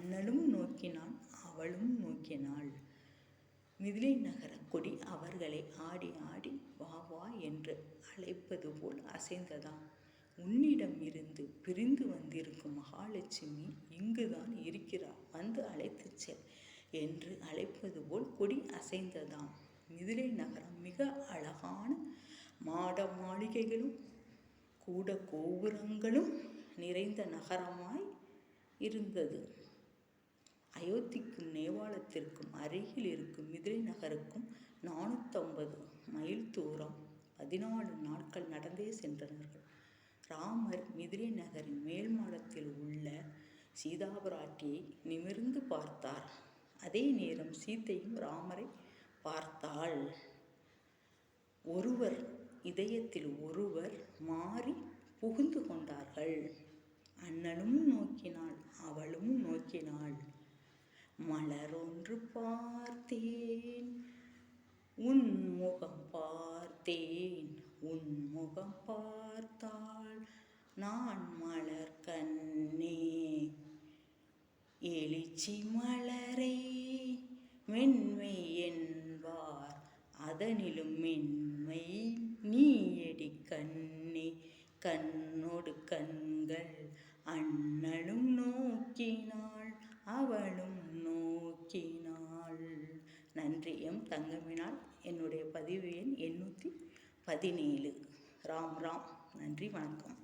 அண்ணலும் நோக்கினான், அவளும் நோக்கினாள். மிதிலை நகர கொடி அவர்களை ஆடி ஆடி வா வா என்று அழைப்பது போல் அசைந்ததாம். உன்னிடம் இருந்து பிரிந்து வந்திருக்கும் மகாலட்சுமி இங்குதான் இருக்கிறார், வந்து அழைத்துச் செல் என்று அழைப்பது போல் கொடி அசைந்ததாம். மிதிலை நகரம் மிக அழகான மாட மாளிகைகளும் கூட கோபுரங்களும் நிறைந்த நகரமாய் இருந்தது. அயோத்திக்கும் நேபாளத்திற்கும் அருகில் இருக்கும் மிதிலை நகருக்கும் 450 மைல் தூரம் 14 நாட்கள் நடந்தே சென்றனர்கள். ராமர் மிதிலை நகரின் மேல் மாடத்தில் உள்ள சீதாபிராட்டியை நிமிர்ந்து பார்த்தார். அதே நேரம் சீதையும் ராமரை பார்த்தாள். ஒருவர் இதயத்தில் ஒருவர் மாறி புகுந்து கொண்டார்கள். அண்ணலும் நோக்கினாள், அவளும் நோக்கினாள். மலரொன்று பார்த்தேன், உன் முகம் பார்த்தேன், உன் முகம் பார்த்தால் நான் மலர் கண்ணே. எழுச்சி மலரை மென்மை என்பார், அதனிலும் மென்மை நீயடி கண்ணே. கண்ணோடு கண்கள் அண்ணலும் நோக்கினாள், அவளும் நோக்கினாள். நன்றி. எம் தங்கமினால். என்னுடைய பதிவு எண் 817. ராம் ராம். நன்றி, வணக்கம்.